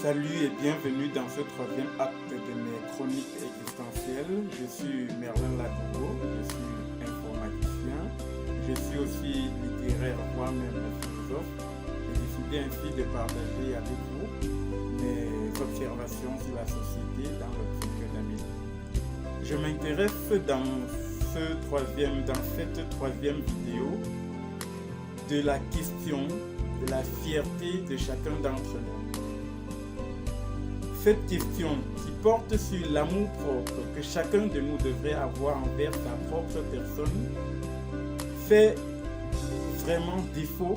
Salut et bienvenue dans ce troisième acte de mes chroniques existentielles. Je suis Merlin Ladouro, je suis informaticien, je suis aussi littéraire, moi-même philosophe. J'ai décidé ainsi de partager avec vous mes observations sur la société dans l'optique d'Amérique. Je m'intéresse dans cette troisième vidéo de la question de la fierté de chacun d'entre nous. Cette question qui porte sur l'amour propre que chacun de nous devrait avoir envers sa propre personne fait vraiment défaut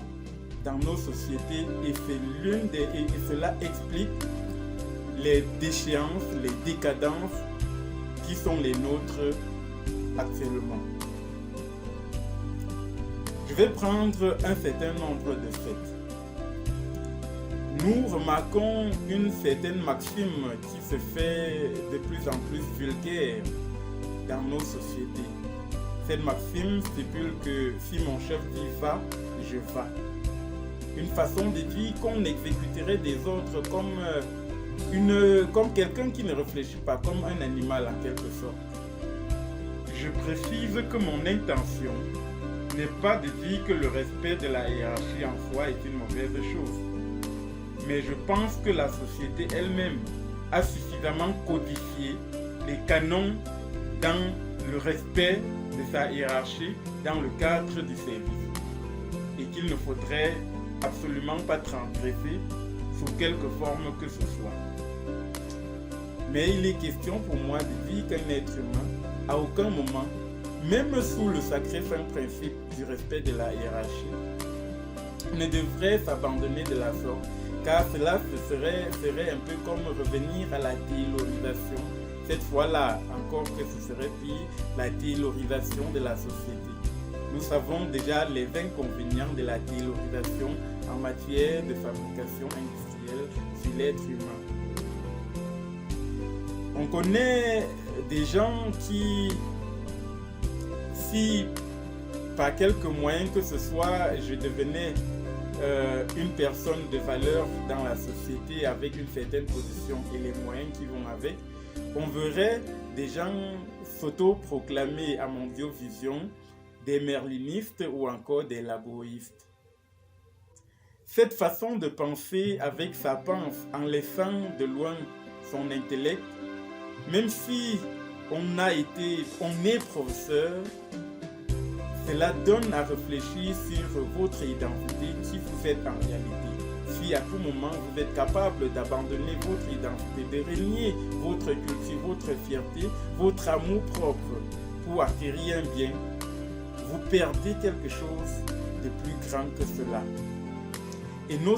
dans nos sociétés et cela explique les déchéances, les décadences qui sont les nôtres actuellement. Je vais prendre un certain nombre de faits. Nous remarquons une certaine maxime qui se fait de plus en plus vulgaire dans nos sociétés. Cette maxime stipule que si mon chef dit va, je vas. Une façon de dire qu'on exécuterait des autres comme quelqu'un qui ne réfléchit pas, comme un animal en quelque sorte. Je précise que mon intention n'est pas de dire que le respect de la hiérarchie en soi est une mauvaise chose. Mais je pense que la société elle-même a suffisamment codifié les canons dans le respect de sa hiérarchie dans le cadre du service. Et qu'il ne faudrait absolument pas transgresser sous quelque forme que ce soit. Mais il est question pour moi de dire qu'un être humain, à aucun moment, même sous le sacré-saint principe du respect de la hiérarchie, ne devrait s'abandonner de la sorte. Car cela serait un peu comme revenir à la taylorisation. Cette fois-là, encore que ce serait pire, la taylorisation de la société. Nous savons déjà les inconvénients de la taylorisation en matière de fabrication industrielle sur l'être humain. On connaît des gens qui, si par quelque moyen que ce soit, je devenais une personne de valeur dans la société avec une certaine position et les moyens qui vont avec, on verrait des gens s'auto-proclamer à Mondiovision des merlinistes ou encore des laboïstes. Cette façon de penser avec sa pince en laissant de loin son intellect, même si on est professeur, cela donne à réfléchir sur votre identité, qui vous êtes en réalité. Si à tout moment vous êtes capable d'abandonner votre identité, de renier votre culture, votre fierté, votre amour propre pour acquérir un bien, vous perdez quelque chose de plus grand que cela. Et nos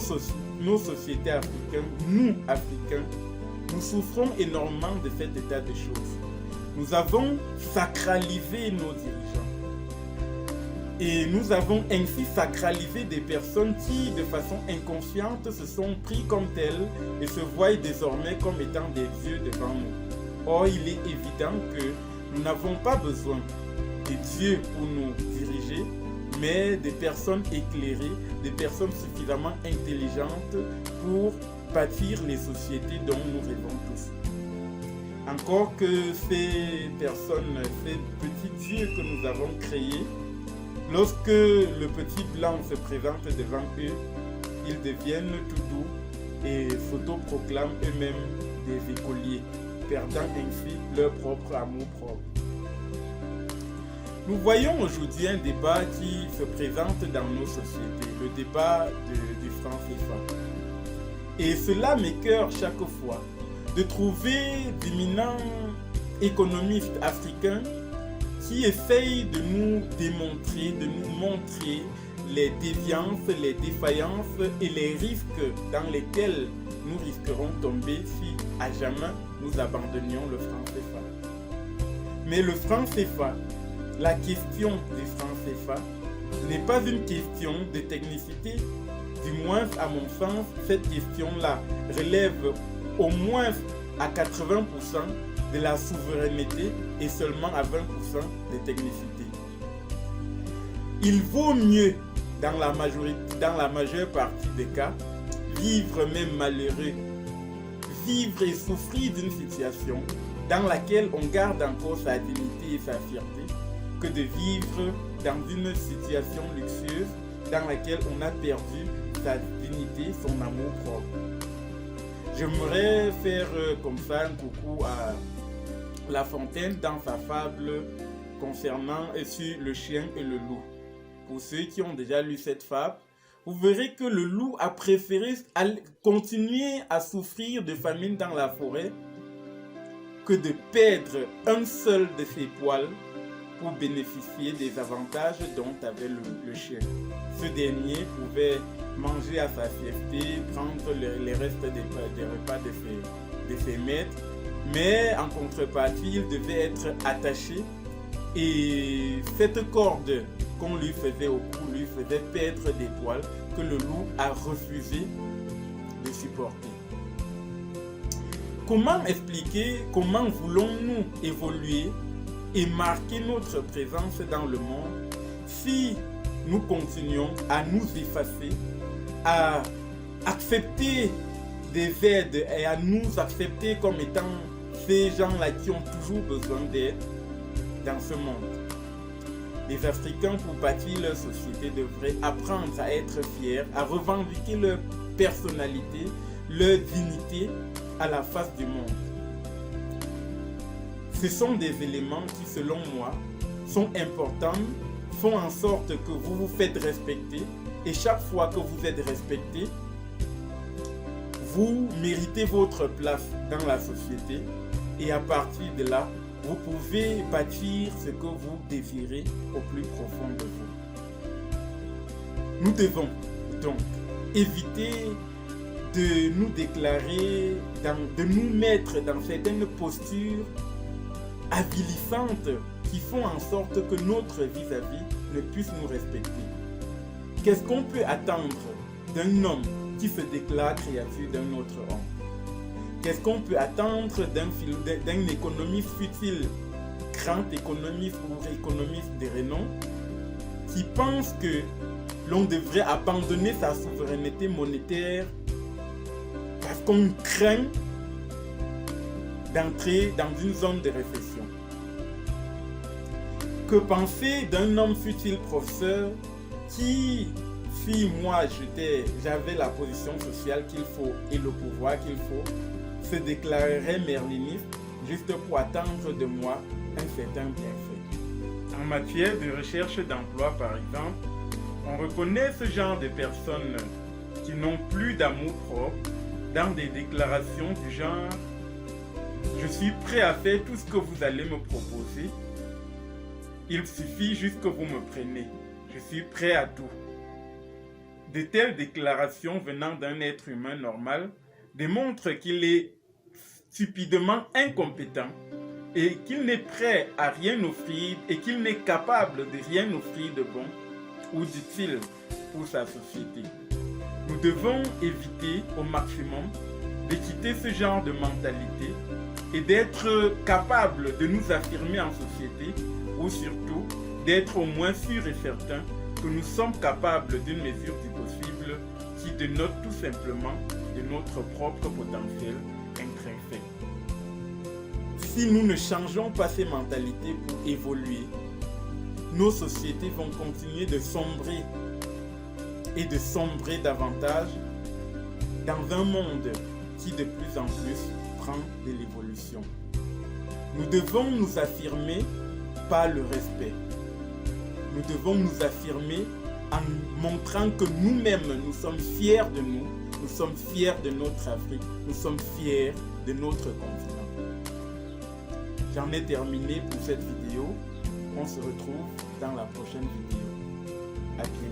sociétés africaines, nous Africains, nous souffrons énormément de cet état de choses. Nous avons sacralisé nos dirigeants. Et nous avons ainsi sacralisé des personnes qui, de façon inconsciente, se sont pris comme telles et se voient désormais comme étant des dieux devant nous. Or, il est évident que nous n'avons pas besoin de dieux pour nous diriger, mais des personnes éclairées, des personnes suffisamment intelligentes pour bâtir les sociétés dont nous rêvons tous. Encore que ces personnes, ces petits dieux que nous avons créés, lorsque le petit blanc se présente devant eux, ils deviennent tout doux et s'autoproclament eux-mêmes des écoliers, perdant ainsi leur propre amour propre. Nous voyons aujourd'hui un débat qui se présente dans nos sociétés, le débat du franc CFA. Et cela m'écœure chaque fois de trouver d'éminents économistes africains qui essayent de nous démontrer, de nous montrer les déviances, les défaillances et les risques dans lesquels nous risquerons de tomber si à jamais nous abandonnions le franc CFA. Mais le franc CFA, la question du franc CFA, n'est pas une question de technicité. Du moins, à mon sens, cette question-là relève au moins à 80% de la souveraineté et seulement à 20% de technicité. Il vaut mieux, dans la majeure partie des cas, vivre même malheureux vivre et souffrir d'une situation dans laquelle on garde encore sa dignité et sa fierté que de vivre dans une situation luxueuse dans laquelle on a perdu sa dignité, son amour propre. J'aimerais faire comme ça un coucou à La Fontaine dans sa fable concernant sur le chien et le loup. Pour ceux qui ont déjà lu cette fable, vous verrez que le loup a préféré continuer à souffrir de famine dans la forêt que de perdre un seul de ses poils pour bénéficier des avantages dont avait le chien. Ce dernier pouvait manger à sa sieste, prendre les restes des repas de ses maîtres, mais en contrepartie, il devait être attaché et cette corde qu'on lui faisait au cou lui faisait perdre des poils que le loup a refusé de supporter. Comment expliquer, comment voulons-nous évoluer et marquer notre présence dans le monde si nous continuons à nous effacer, à accepter des aides et à nous accepter comme étant ces gens-là qui ont toujours besoin d'aide dans ce monde? Les Africains, pour bâtir leur société, devraient apprendre à être fiers, à revendiquer leur personnalité, leur dignité à la face du monde. Ce sont des éléments qui, selon moi, sont importants, font en sorte que vous vous faites respecter et chaque fois que vous êtes respecté, vous méritez votre place dans la société et à partir de là, vous pouvez bâtir ce que vous désirez au plus profond de vous. Nous devons donc éviter de nous déclarer, de nous mettre dans certaines postures avilissantes qui font en sorte que notre vis-à-vis ne puisse nous respecter. Qu'est-ce qu'on peut attendre d'un homme qui se déclare créature d'un autre homme? Qu'est-ce qu'on peut attendre d'un économiste, fut-il grand économiste ou économiste de renom, qui pense que l'on devrait abandonner sa souveraineté monétaire parce qu'on craint d'entrer dans une zone de réflexion? Que penser d'un homme, fut-il professeur, qui, si moi j'avais la position sociale qu'il faut et le pouvoir qu'il faut, se déclarerait merliniste juste pour attendre de moi un certain bienfait? En matière de recherche d'emploi, par exemple, on reconnaît ce genre de personnes qui n'ont plus d'amour propre dans des déclarations du genre « Je suis prêt à faire tout ce que vous allez me proposer. Il suffit juste que vous me preniez. Je suis prêt à tout. » De telles déclarations venant d'un être humain normal démontrent qu'il est stupidement incompétent et qu'il n'est prêt à rien offrir et qu'il n'est capable de rien offrir de bon ou d'utile pour sa société. Nous devons éviter au maximum de quitter ce genre de mentalité et d'être capables de nous affirmer en société ou surtout d'être au moins sûrs et certains que nous sommes capables d'une mesure du possible qui dénote tout simplement de notre propre potentiel intrinsèque. Si nous ne changeons pas ces mentalités pour évoluer, nos sociétés vont continuer de sombrer et de sombrer davantage dans un monde qui de plus en plus prend de l'évolution. Nous devons nous affirmer par le respect. Nous devons nous affirmer en montrant que nous-mêmes, nous sommes fiers de nous, nous sommes fiers de notre Afrique, nous sommes fiers de notre continent. J'en ai terminé pour cette vidéo. On se retrouve dans la prochaine vidéo. À bientôt.